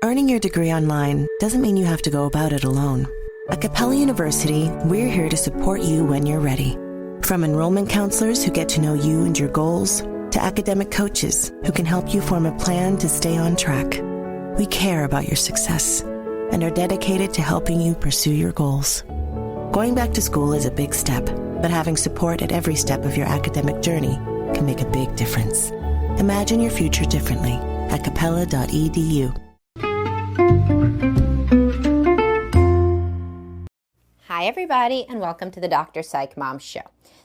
Earning your degree online doesn't mean you have to go about it alone. At Capella University, we're here to support you when you're ready. From enrollment counselors who get to know you and your goals, to academic coaches who can help you form a plan to stay on track. We care about your success and are dedicated to helping you pursue your goals. Going back to school is a big step, but having support at every step of your academic journey can make a big difference. Imagine your future differently at capella.edu. Hi everybody, and welcome to the Dr. Psych Mom Show.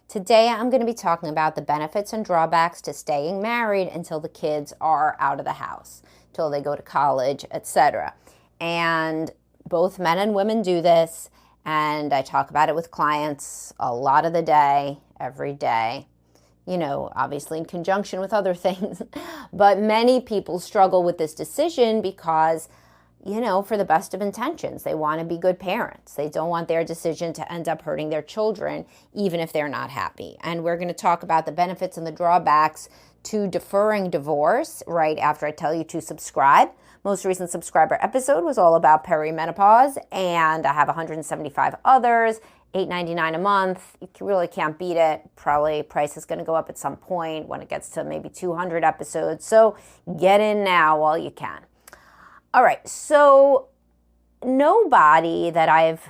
Today I'm going to be talking about the benefits and drawbacks to staying married until the kids are out of the house, till they go to college, etc. And both men and women do this, and I talk about it with clients a lot of the day, every day. You know, obviously in conjunction with other things. But many people struggle with this decision because, you know, for the best of intentions, they want to be good parents. They don't want their decision to end up hurting their children, even if they're not happy. And we're going to talk about the benefits and the drawbacks to deferring divorce right after I tell you to subscribe. Most recent subscriber episode was all about perimenopause, and I have 175 others. $8.99 a month. You really can't beat it. Probably price is going to go up at some point when it gets to maybe 200 episodes. So get in now while you can. All right. So nobody that I've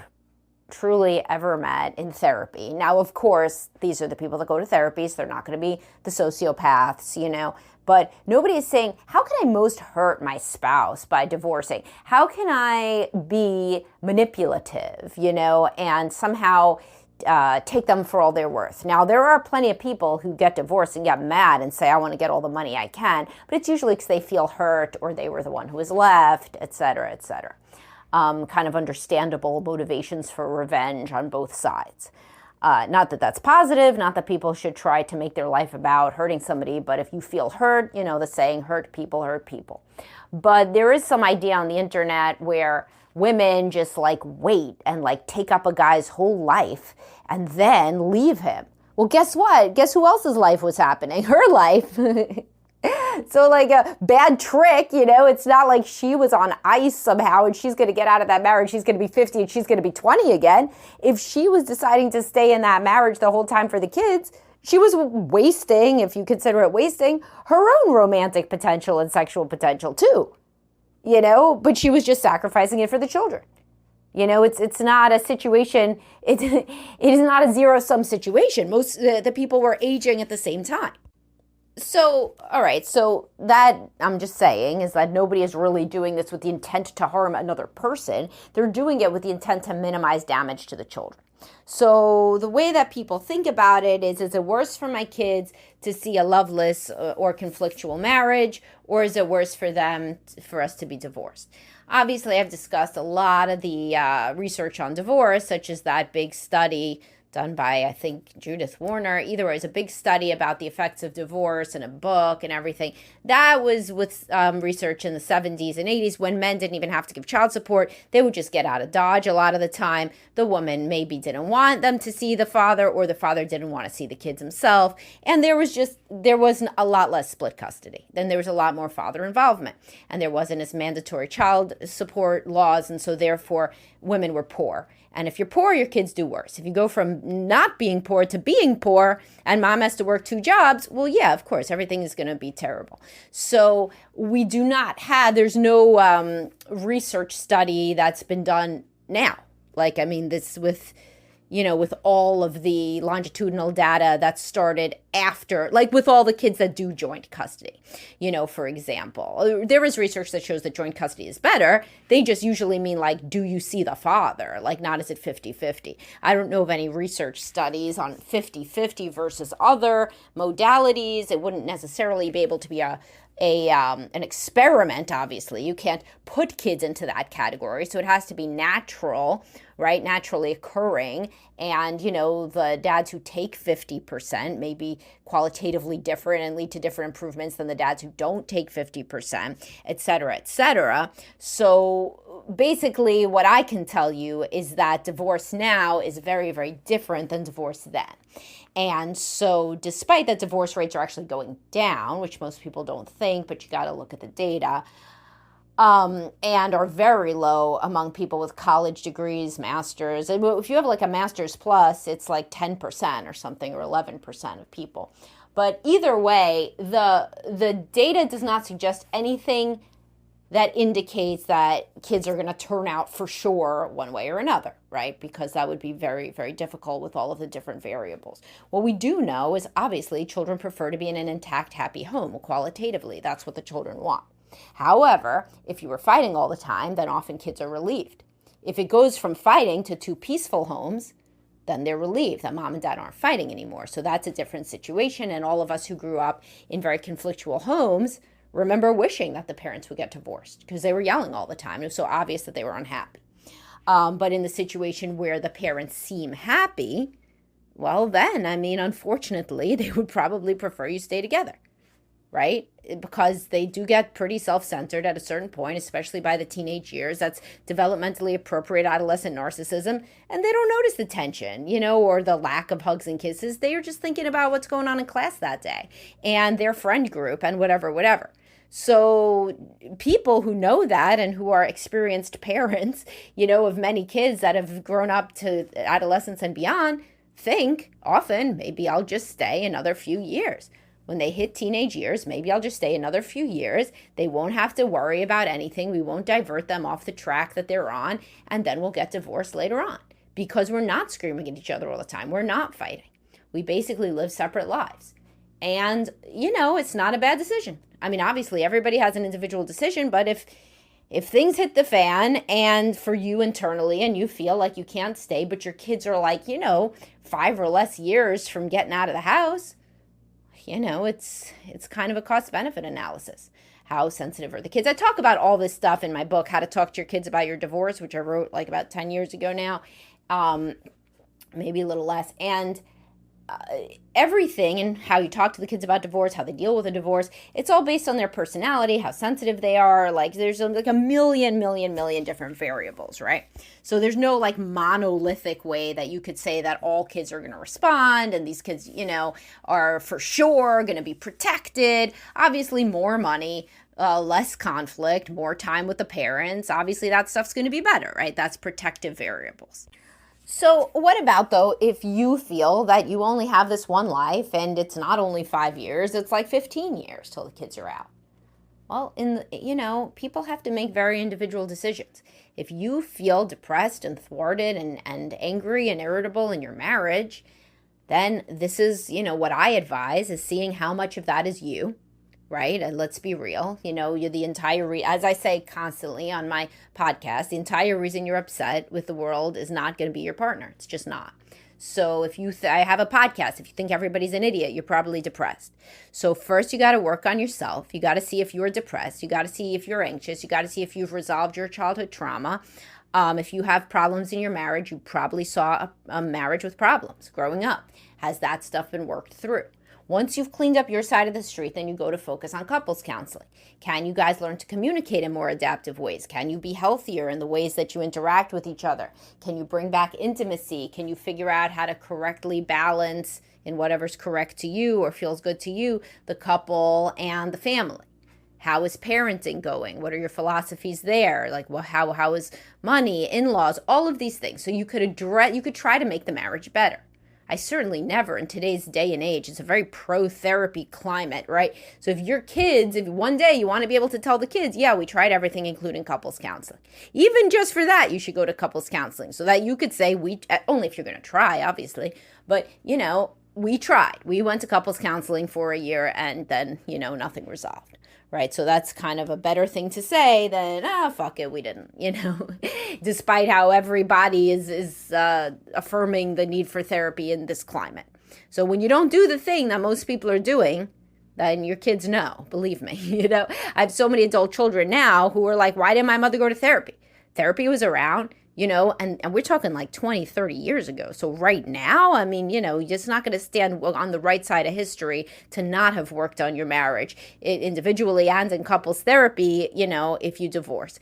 truly ever met in therapy. Now, of course, these are the people that go to therapy, so they're not going to be the sociopaths, you know. But nobody is saying, how can I most hurt my spouse by divorcing? How can I be manipulative, you know, and somehow take them for all they're worth? Now, there are plenty of people who get divorced and get mad and say, I want to get all the money I can. But it's usually because they feel hurt or they were the one who was left, et cetera, et cetera. Kind of understandable motivations for revenge on both sides. Not that that's positive, not that people should try to make their life about hurting somebody, but if you feel hurt, you know, the saying, hurt people. But there is some idea on the internet where women just like wait and like take up a guy's whole life and then leave him. Well, guess what? Guess who else's life was happening? Her life. So like a bad trick, you know, it's not like she was on ice somehow and she's going to get out of that marriage. She's going to be 50 and she's going to be 20 again. If she was deciding to stay in that marriage the whole time for the kids, she was wasting, if you consider it wasting, her own romantic potential and sexual potential too, you know, but she was just sacrificing it for the children. You know, it's not a situation, it is not a zero-sum situation. Most the people were aging at the same time. So, all right, so that I'm just saying is that nobody is really doing this with the intent to harm another person. They're doing it with the intent to minimize damage to the children. So the way that people think about it is it worse for my kids to see a loveless or conflictual marriage, or is it worse for them, for us to be divorced? Obviously, I've discussed a lot of the research on divorce, such as that big study done by, I think, Judith Warner. Either way, it's a big study about the effects of divorce and a book and everything. That was with research in the 70s and 80s when men didn't even have to give child support. They would just get out of Dodge a lot of the time. The woman maybe didn't want them to see the father, or the father didn't want to see the kids himself. And there was a lot less split custody. Then there was a lot more father involvement. And there wasn't as mandatory child support laws, and so therefore women were poor. And if you're poor, your kids do worse. If you go from not being poor to being poor and mom has to work 2 jobs, well, yeah, of course, everything is going to be terrible. So we do not have, there's no research study that's been done now. Like, I mean, this with, you know, with all of the longitudinal data that started after, like with all the kids that do joint custody, you know, for example. There is research that shows that joint custody is better. They just usually mean like, do you see the father? Like, not is it 50-50? I don't know of any research studies on 50-50 versus other modalities. It wouldn't necessarily be able to be an experiment. Obviously, you can't put kids into that category, so it has to be natural, right? Naturally occurring. And, you know, the dads who take 50% may be qualitatively different and lead to different improvements than the dads who don't take 50%, et cetera, et cetera. So basically what I can tell you is that divorce now is very, very different than divorce then. And so despite that divorce rates are actually going down, which most people don't think, but you got to look at the data, and are very low among people with college degrees, masters. And if you have like a master's plus, it's like 10% or something, or 11% of people. But either way, the data does not suggest anything that indicates that kids are going to turn out for sure one way or another, right? Because that would be very, very difficult with all of the different variables. What we do know is obviously children prefer to be in an intact, happy home qualitatively. That's what the children want. However, if you were fighting all the time, then often kids are relieved. If it goes from fighting to two peaceful homes, then they're relieved that mom and dad aren't fighting anymore. So that's a different situation. And all of us who grew up in very conflictual homes remember wishing that the parents would get divorced because they were yelling all the time. It was so obvious that they were unhappy. But in the situation where the parents seem happy, well then, unfortunately, they would probably prefer you stay together, right? Because they do get pretty self-centered at a certain point, especially by the teenage years. That's developmentally appropriate adolescent narcissism. And they don't notice the tension, or the lack of hugs and kisses. They are just thinking about what's going on in class that day and their friend group and whatever. So people who know that and who are experienced parents, of many kids that have grown up to adolescence and beyond, think often, maybe I'll just stay another few years. When they hit teenage years, maybe I'll just stay another few years. They won't have to worry about anything. We won't divert them off the track that they're on, and then we'll get divorced later on because we're not screaming at each other all the time. We're not fighting. We basically live separate lives. And, it's not a bad decision. Obviously, everybody has an individual decision, but if things hit the fan and for you internally and you feel like you can't stay, but your kids are like, 5 or less years from getting out of the house, it's kind of a cost-benefit analysis. How sensitive are the kids? I talk about all this stuff in my book, How to Talk to Your Kids About Your Divorce, which I wrote like about 10 years ago now, maybe a little less. And everything and how you talk to the kids about divorce, how they deal with a divorce, it's all based on their personality, how sensitive they are. Like there's like a million different variables, right? So there's no like monolithic way that you could say that all kids are going to respond and these kids, are for sure going to be protected. Obviously more money, less conflict, more time with the parents. Obviously that stuff's going to be better, right? That's protective variables. So what about, though, if you feel that you only have this one life and it's not only 5 years, it's like 15 years till the kids are out? Well, people have to make very individual decisions. If you feel depressed and thwarted and angry and irritable in your marriage, then this is, what I advise is seeing how much of that is you. Right? And let's be real. You're the entire, as I say constantly on my podcast, the entire reason you're upset with the world is not going to be your partner. It's just not. So if I have a podcast, if you think everybody's an idiot, you're probably depressed. So first you got to work on yourself. You got to see if you're depressed. You got to see if you're anxious. You got to see if you've resolved your childhood trauma. If you have problems in your marriage, you probably saw a marriage with problems growing up. Has that stuff been worked through? Once you've cleaned up your side of the street, then you go to focus on couples counseling. Can you guys learn to communicate in more adaptive ways? Can you be healthier in the ways that you interact with each other? Can you bring back intimacy? Can you figure out how to correctly balance in whatever's correct to you or feels good to you, the couple and the family? How is parenting going? What are your philosophies there? Like, well, how is money, in-laws, all of these things. So you could try to make the marriage better. I certainly never, in today's day and age, it's a very pro-therapy climate, right? So if one day you want to be able to tell the kids, yeah, we tried everything, including couples counseling. Even just for that, you should go to couples counseling so that you could say, only if you're going to try, obviously, but, we tried. We went to couples counseling for a year and then, nothing resolved. Right, so that's kind of a better thing to say than, fuck it, we didn't, despite how everybody is affirming the need for therapy in this climate. So when you don't do the thing that most people are doing, then your kids know, believe me. I have so many adult children now who are like, why didn't my mother go to therapy? Therapy was around. And we're talking like 20, 30 years ago. So right now, you're just not going to stand on the right side of history to not have worked on your marriage individually and in couples therapy, if you divorce.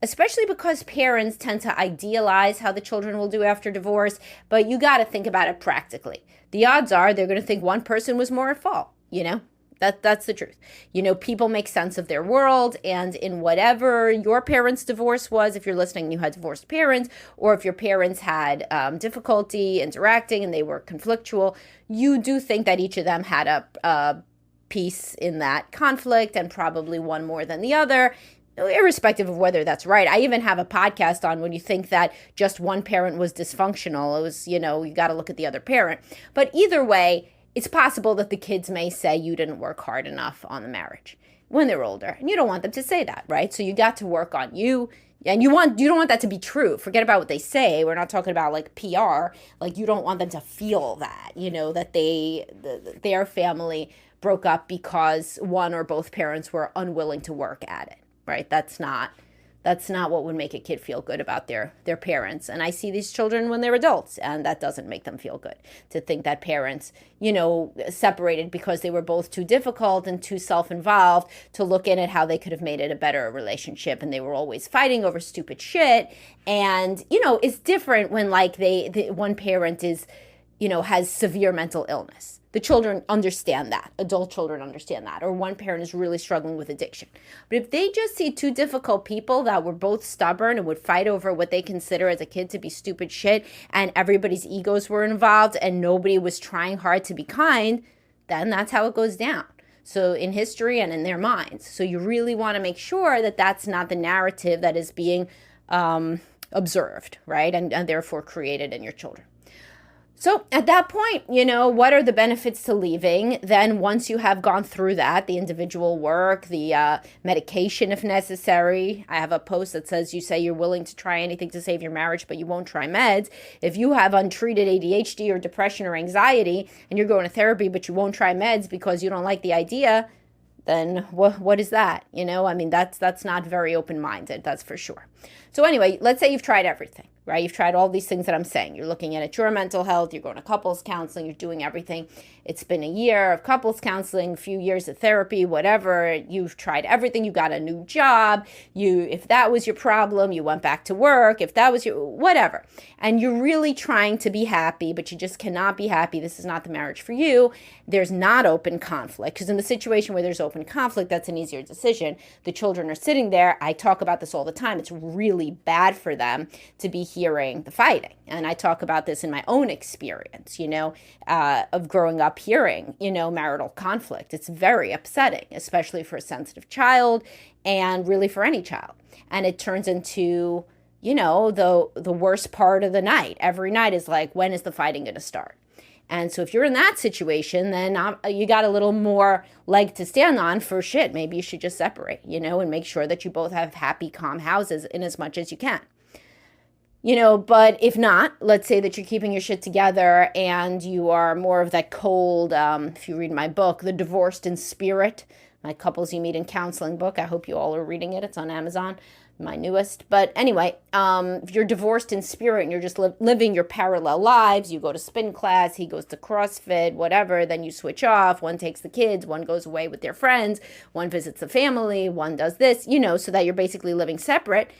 Especially because parents tend to idealize how the children will do after divorce, but you got to think about it practically. The odds are they're going to think one person was more at fault, That's the truth. People make sense of their world, and in whatever your parents' divorce was, if you're listening and you had divorced parents, or if your parents had difficulty interacting and they were conflictual, you do think that each of them had a piece in that conflict, and probably one more than the other, irrespective of whether that's right. I even have a podcast on when you think that just one parent was dysfunctional. It was, you got to look at the other parent. But either way, it's possible that the kids may say you didn't work hard enough on the marriage when they're older. And you don't want them to say that, right? So you got to work on you. And you don't want that to be true. Forget about what they say. We're not talking about like PR. Like, you don't want them to feel that, that their family broke up because one or both parents were unwilling to work at it, right? That's not what would make a kid feel good about their parents. And I see these children when they're adults, and that doesn't make them feel good to think that parents, separated because they were both too difficult and too self-involved to look in at how they could have made it a better relationship. And they were always fighting over stupid shit. And, it's different when like the one parent is, has severe mental illness. The children understand that. Adult children understand that. Or one parent is really struggling with addiction. But if they just see two difficult people that were both stubborn and would fight over what they consider as a kid to be stupid shit, and everybody's egos were involved and nobody was trying hard to be kind, then that's how it goes down. So in history and in their minds. So you really want to make sure that that's not the narrative that is being observed, right? And therefore created in your children. So at that point, what are the benefits to leaving? Then once you have gone through that, the individual work, the medication if necessary. I have a post that says you say you're willing to try anything to save your marriage, but you won't try meds. If you have untreated ADHD or depression or anxiety and you're going to therapy, but you won't try meds because you don't like the idea, then what is that? That's not very open-minded, that's for sure. So anyway, let's say you've tried everything, right? You've tried all these things that I'm saying. You're looking at your mental health, you're going to couples counseling, you're doing everything. It's been a year of couples counseling, a few years of therapy, whatever. You've tried everything. You got a new job. If that was your problem, you went back to work. If that was your, whatever. And you're really trying to be happy, but you just cannot be happy. This is not the marriage for you. There's not open conflict, because in the situation where there's open conflict, that's an easier decision. The children are sitting there. I talk about this all the time. It's really bad for them to be hearing the fighting. And I talk about this in my own experience, of growing up hearing, marital conflict. It's very upsetting, especially for a sensitive child and really for any child. And it turns into, the worst part of the night. Every night is like, when is the fighting going to start? And so if you're in that situation, then you got a little more leg to stand on for shit. Maybe you should just separate, and make sure that you both have happy, calm houses in as much as you can. But if not, let's say that you're keeping your shit together and you are more of that cold, if you read my book, The Divorced in Spirit, my Couples You Meet in Counseling book. I hope you all are reading it. It's on Amazon, my newest. But anyway, if you're divorced in spirit and you're just living your parallel lives, you go to spin class, he goes to CrossFit, whatever, then you switch off. One takes the kids, one goes away with their friends, one visits the family, one does this, so that you're basically living separate.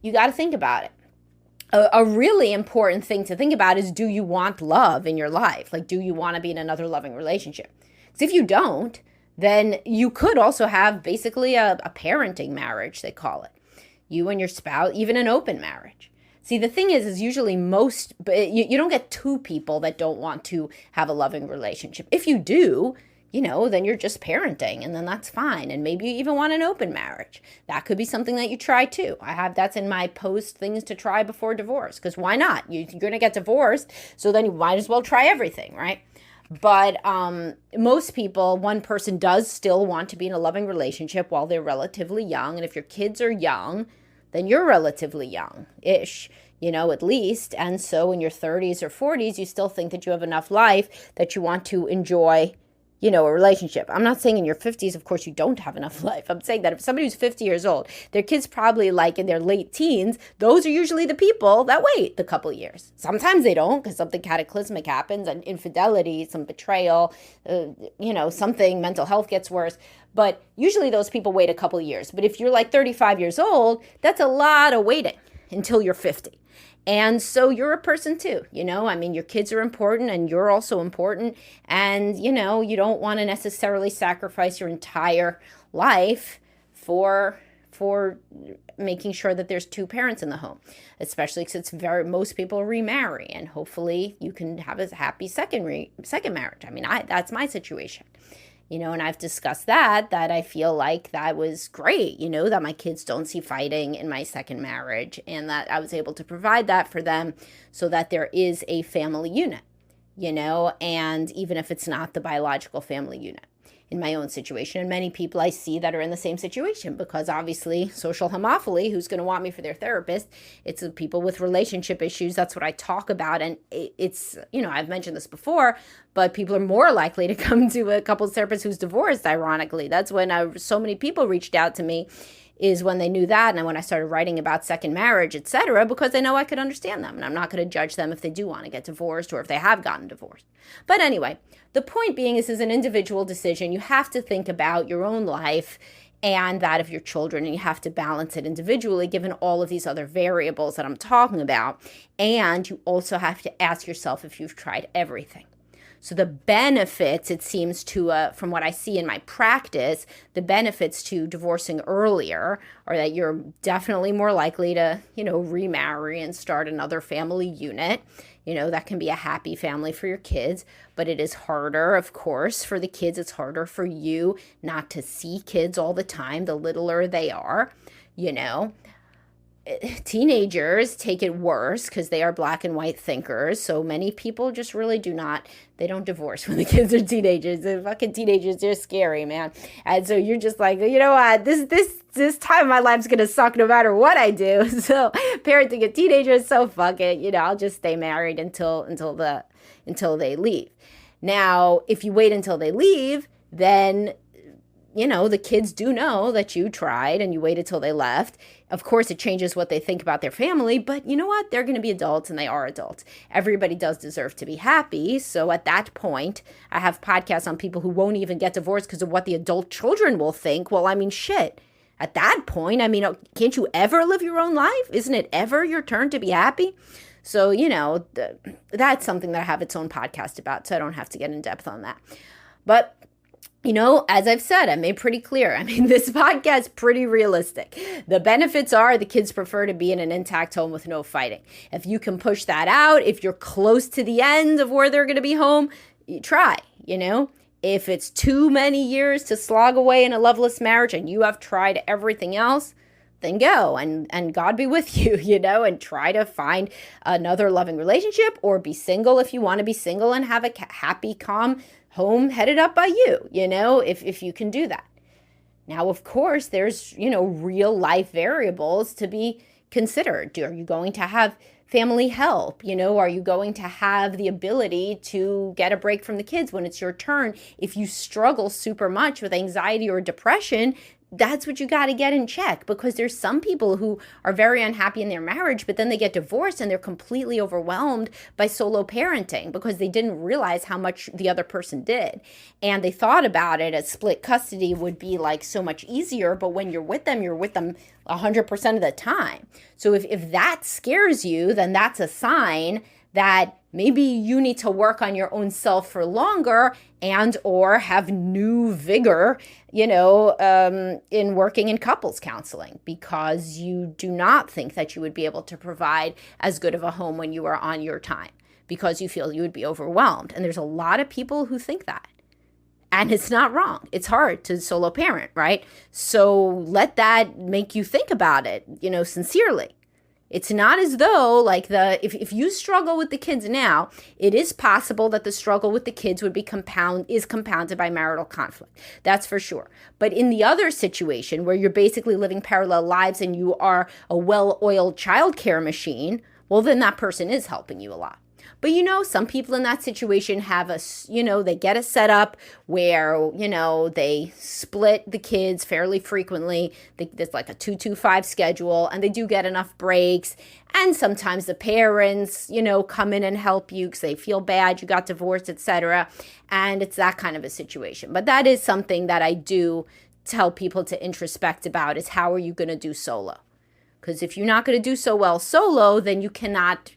You got to think about it. A really important thing to think about is, do you want love in your life? Like, do you want to be in another loving relationship? Because if you don't, then you could also have basically a parenting marriage, they call it. You and your spouse, even an open marriage. See, the thing is usually you don't get two people that don't want to have a loving relationship. If you do, then you're just parenting, and then that's fine. And maybe you even want an open marriage. That could be something that you try too. That's in my post, things to try before divorce, because why not? You're going to get divorced, so then you might as well try everything, right? But most people, one person does still want to be in a loving relationship while they're relatively young. And if your kids are young, then you're relatively young-ish, at least. And so in your 30s or 40s, you still think that you have enough life that you want to enjoy a relationship. I'm not saying in your 50s, of course, you don't have enough life. I'm saying that if somebody who's 50 years old, their kid's probably like in their late teens, those are usually the people that wait the couple of years. Sometimes they don't, because something cataclysmic happens, and infidelity, some betrayal, something, mental health gets worse. But usually those people wait a couple of years. But if you're like 35 years old, that's a lot of waiting. until you're 50. And so you're a person too, I mean, your kids are important and you're also important. And, you don't want to necessarily sacrifice your entire life for making sure that there's two parents in the home, especially because most people remarry, and hopefully you can have a happy second marriage. I mean, that's my situation. And I've discussed that I feel like that was great, that my kids don't see fighting in my second marriage, and that I was able to provide that for them so that there is a family unit, and even if it's not the biological family unit. In my own situation, and many people I see that are in the same situation, because obviously social homophily, who's going to want me for their therapist? It's the people with relationship issues. That's what I talk about. And it's, I've mentioned this before, but people are more likely to come to a couples therapist who's divorced, ironically. That's when so many people reached out to me, is when they knew that, and when I started writing about second marriage, etc., because they know I could understand them, and I'm not going to judge them if they do want to get divorced or if they have gotten divorced. But anyway, the point being, this is an individual decision. You have to think about your own life and that of your children, and you have to balance it individually given all of these other variables that I'm talking about. And you also have to ask yourself if you've tried everything. So the benefits, it seems to, from what I see in my practice, the benefits to divorcing earlier are that you're definitely more likely to, remarry and start another family unit. That can be a happy family for your kids, but it is harder, of course, for the kids. It's harder for you not to see kids all the time, the littler they are, Teenagers take it worse because they are black and white thinkers. So many people just really they don't divorce when the kids are teenagers. The fucking teenagers, they're scary, man. And so you're just like, you know what, this time of my life's going to suck no matter what I do. So parenting a teenager is so fuck it. I'll just stay married until they leave. Now, if you wait until they leave, then the kids do know that you tried and you waited till they left. Of course, it changes what they think about their family, but you know what? They're going to be adults, and they are adults. Everybody does deserve to be happy. So at that point, I have podcasts on people who won't even get divorced because of what the adult children will think. Well, I mean, shit. At that point, can't you ever live your own life? Isn't it ever your turn to be happy? So, that's something that I have its own podcast about, so I don't have to get in depth on that. But as I've said, I made pretty clear. This podcast is pretty realistic. The benefits are the kids prefer to be in an intact home with no fighting. If you can push that out, if you're close to the end of where they're going to be home, you try, If it's too many years to slog away in a loveless marriage and you have tried everything else, then go and God be with you, and try to find another loving relationship, or be single if you want to be single and have a happy, calm home headed up by you, if you can do that. Now, of course, there's, real life variables to be considered. Are you going to have family help? Are you going to have the ability to get a break from the kids when it's your turn? If you struggle super much with anxiety or depression, that's what you got to get in check, because there's some people who are very unhappy in their marriage, but then they get divorced and they're completely overwhelmed by solo parenting because they didn't realize how much the other person did. And they thought about it as split custody would be like so much easier, but when you're with them 100% of the time. So if that scares you, then that's a sign that maybe you need to work on your own self for longer and or have new vigor, in working in couples counseling, because you do not think that you would be able to provide as good of a home when you are on your time, because you feel you would be overwhelmed. And there's a lot of people who think that. And it's not wrong. It's hard to solo parent, right? So let that make you think about it, sincerely. It's not as though if you struggle with the kids now, it is possible that the struggle with the kids would be compounded by marital conflict. That's for sure. But in the other situation where you're basically living parallel lives and you are a well-oiled childcare machine, well, then that person is helping you a lot. But, some people in that situation have they get a setup where, they split the kids fairly frequently. There's like a 2-2-5 schedule, and they do get enough breaks. And sometimes the parents, come in and help you because they feel bad, you got divorced, etc. And it's that kind of a situation. But that is something that I do tell people to introspect about, is how are you going to do solo? Because if you're not going to do so well solo, then you cannot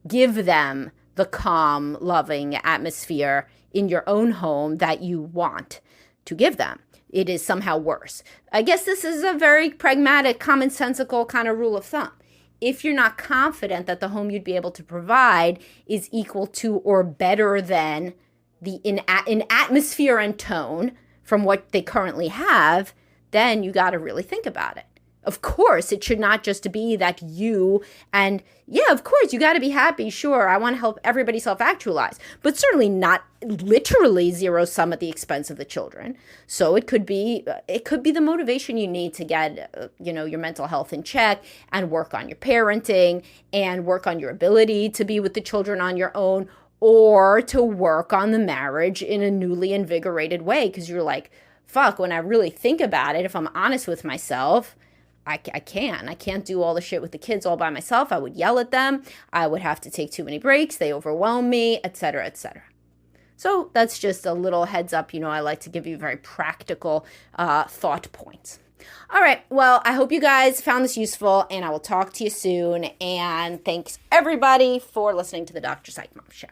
give them the calm, loving atmosphere in your own home that you want to give them. It is somehow worse. I guess this is a very pragmatic, commonsensical kind of rule of thumb. If you're not confident that the home you'd be able to provide is equal to or better than the in atmosphere and tone from what they currently have, then you got to really think about it. Of course, it should not just be that you and, yeah, of course, you got to be happy. Sure, I want to help everybody self-actualize, but certainly not literally zero sum at the expense of the children. So it could be the motivation you need to get, your mental health in check and work on your parenting and work on your ability to be with the children on your own, or to work on the marriage in a newly invigorated way. Because you're like, fuck, when I really think about it, if I'm honest with myself, I can't do all the shit with the kids all by myself. I would yell at them. I would have to take too many breaks. They overwhelm me, etc., etc. So that's just a little heads up. I like to give you very practical thought points. All right. Well, I hope you guys found this useful, and I will talk to you soon. And thanks, everybody, for listening to the Dr. Psych Mom Show.